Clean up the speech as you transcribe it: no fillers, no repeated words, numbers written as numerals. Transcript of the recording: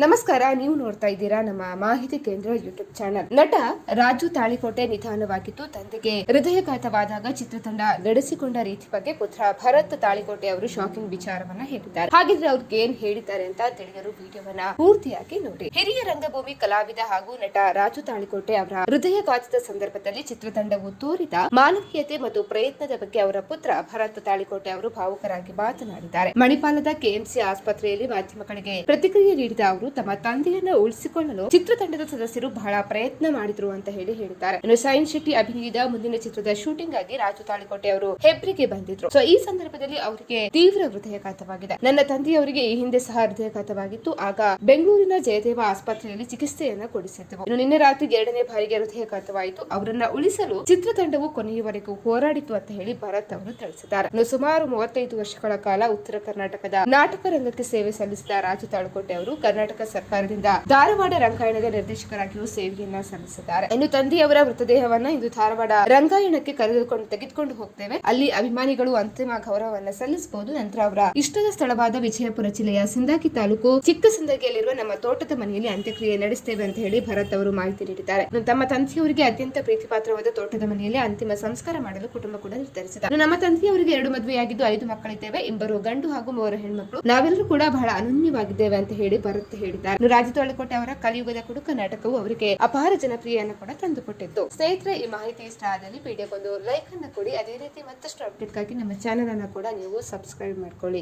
ನಮಸ್ಕಾರ, ನೀವು ನೋಡ್ತಾ ಇದ್ದೀರಾ ನಮ್ಮ ಮಾಹಿತಿ ಕೇಂದ್ರ ಯೂಟ್ಯೂಬ್ ಚಾನಲ್. ನಟ ರಾಜು ತಾಳಿಕೋಟೆ ನಿಧನವಾಗಿದ್ದು, ತಂದೆಗೆ ಹೃದಯಘಾತವಾದಾಗ ಚಿತ್ರತಂಡ ನಡೆಸಿಕೊಂಡ ರೀತಿ ಬಗ್ಗೆ ಪುತ್ರ ಭರತ್ ತಾಳಿಕೋಟೆ ಅವರು ಶಾಕಿಂಗ್ ವಿಚಾರವನ್ನ ಹೇಳಿದ್ದಾರೆ. ಹಾಗಿದ್ರೆ ಅವ್ರಿಗೆ ಏನ್ ಹೇಳಿದ್ದಾರೆ ಅಂತ ತಿಳಿಯಲು ವಿಡಿಯೋವನ್ನ ಪೂರ್ತಿಯಾಗಿ ನೋಡಿ. ಹಿರಿಯ ರಂಗಭೂಮಿ ಕಲಾವಿದ ಹಾಗೂ ನಟ ರಾಜು ತಾಳಿಕೋಟೆ ಅವರ ಹೃದಯಘಾತದ ಸಂದರ್ಭದಲ್ಲಿ ಚಿತ್ರತಂಡವು ತೋರಿದ ಮಾನವೀಯತೆ ಮತ್ತು ಪ್ರಯತ್ನದ ಬಗ್ಗೆ ಅವರ ಪುತ್ರ ಭರತ್ ತಾಳಿಕೋಟೆ ಅವರು ಭಾವುಕರಾಗಿ ಮಾತನಾಡಿದ್ದಾರೆ. ಮಣಿಪಾಲದ ಕೆಎಂಸಿ ಆಸ್ಪತ್ರೆಯಲ್ಲಿ ಮಾಧ್ಯಮಗಳಿಗೆ ಪ್ರತಿಕ್ರಿಯೆ ನೀಡಿದ ಅವರು ತಮ್ಮ ತಂದೆಯನ್ನ ಉಳಿಸಿಕೊಳ್ಳಲು ಚಿತ್ರತಂಡದ ಸದಸ್ಯರು ಬಹಳ ಪ್ರಯತ್ನ ಮಾಡಿದ್ರು ಅಂತ ಹೇಳಿದ್ದಾರೆ. ಇನ್ನು ಸೈನ್ ಶೆಟ್ಟಿ ಅಭಿನಯದ ಮುಂದಿನ ಚಿತ್ರದ ಶೂಟಿಂಗ್ ಆಗಿ ರಾಜು ತಾಳಿಕೋಟೆ ಅವರು ಹೆಬ್ರಿಗೆ ಬಂದಿದ್ರು. ಈ ಸಂದರ್ಭದಲ್ಲಿ ಅವರಿಗೆ ತೀವ್ರ ಹೃದಯಘಾತವಾಗಿದೆ. ನನ್ನ ತಂದೆಯವರಿಗೆ ಈ ಹಿಂದೆ ಸಹ ಹೃದಯಘಾತವಾಗಿತ್ತು. ಆಗ ಬೆಂಗಳೂರಿನ ಜಯದೇವ ಆಸ್ಪತ್ರೆಯಲ್ಲಿ ಚಿಕಿತ್ಸೆಯನ್ನ ಕೊಡಿಸಿದ್ದೆವು. ಇನ್ನು ನಿನ್ನೆ ರಾತ್ರಿ 2ನೇ ಬಾರಿಗೆ ಹೃದಯಘಾತವಾಯಿತು. ಅವರನ್ನ ಉಳಿಸಲು ಚಿತ್ರತಂಡವು ಕೊನೆಯವರೆಗೂ ಹೋರಾಡಿತು ಅಂತ ಹೇಳಿ ಭರತ್ ಅವರು ತಿಳಿಸಿದ್ದಾರೆ. ಇನ್ನು ಸುಮಾರು 35 ವರ್ಷಗಳ ಕಾಲ ಉತ್ತರ ಕರ್ನಾಟಕದ ನಾಟಕ ರಂಗಕ್ಕೆ ಸೇವೆ ಸಲ್ಲಿಸಿದ ರಾಜು ತಾಳಿಕೋಟೆ ಅವರು ಕರ್ನಾಟಕ ಸರ್ಕಾರದಿಂದ ಧಾರವಾಡ ರಂಗಾಯಣದ ನಿರ್ದೇಶಕರಾಗಿಯೂ ಸೇವೆಯನ್ನ ಸಲ್ಲಿಸಿದ್ದಾರೆ. ಇನ್ನು ತಂದೆಯವರ ಮೃತದೇಹವನ್ನ ಇಂದು ಧಾರವಾಡ ರಂಗಾಯಣಕ್ಕೆ ತೆಗೆದುಕೊಂಡು ಹೋಗ್ತೇವೆ. ಅಲ್ಲಿ ಅಭಿಮಾನಿಗಳು ಅಂತಿಮ ಗೌರವವನ್ನ ಸಲ್ಲಿಸಬಹುದು. ನಂತರ ಅವರ ಇಷ್ಟದ ಸ್ಥಳವಾದ ವಿಜಯಪುರ ಜಿಲ್ಲೆಯ ಸಿಂದಗಿ ತಾಲೂಕು ಚಿಕ್ಕಸಿಂದಗಿಯಲ್ಲಿರುವ ನಮ್ಮ ತೋಟದ ಮನೆಯಲ್ಲಿ ಅಂತ್ಯಕ್ರಿಯೆ ನಡೆಸುತ್ತೇವೆ ಅಂತ ಹೇಳಿ ಭರತ್ ಅವರು ಮಾಹಿತಿ ನೀಡಿದ್ದಾರೆ. ತಮ್ಮ ತಂದೆಯವರಿಗೆ ಅತ್ಯಂತ ಪ್ರೀತಿಪಾತ್ರವಾದ ತೋಟದ ಮನೆಯಲ್ಲಿ ಅಂತಿಮ ಸಂಸ್ಕಾರ ಮಾಡಲು ಕುಟುಂಬ ಕೂಡ ನಿರ್ಧರಿಸಿದ್ದಾರೆ. ನಮ್ಮ ತಂದೆಯವರಿಗೆ 2 ಮದುವೆಯಾಗಿದ್ದು 5 ಮಕ್ಕಳಿದ್ದೇವೆ. 2 ಗಂಡು ಹಾಗೂ 3 ಹೆಣ್ಮಕ್ಳು. ನಾವೆಲ್ಲರೂ ಕೂಡ ಬಹಳ ಅನನ್ಯವಾಗಿದ್ದೇವೆ ಅಂತ ಹೇಳಿ ಭರತ್ ಹೇಳಿದ್ದಾರೆ. ರಾಜು ತಾಳಿಕೋಟೆ ಅವರ ಕಲಿಯುಗದ ಕುಡುಕ ನಾಟಕವು ಅವರಿಗೆ ಅಪಾರ ಜನಪ್ರಿಯನ್ನು ಕೂಡ ತಂದುಕೊಟ್ಟಿತ್ತು. ಸ್ನೇಹಿತರೆ, ಈ ಮಾಹಿತಿ ಇಷ್ಟ ಆದಲ್ಲಿ ವಿಡಿಯೋಗೊಂದು ಲೈಕ್ ಅನ್ನು ಕೊಡಿ. ಅದೇ ರೀತಿ ಮತ್ತಷ್ಟು ಅಪ್ಡೇಟ್ಗಾಗಿ ನಮ್ಮ ಚಾನೆಲ್ ಅನ್ನು ಕೂಡ ನೀವು ಸಬ್ಸ್ಕ್ರೈಬ್ ಮಾಡ್ಕೊಳ್ಳಿ.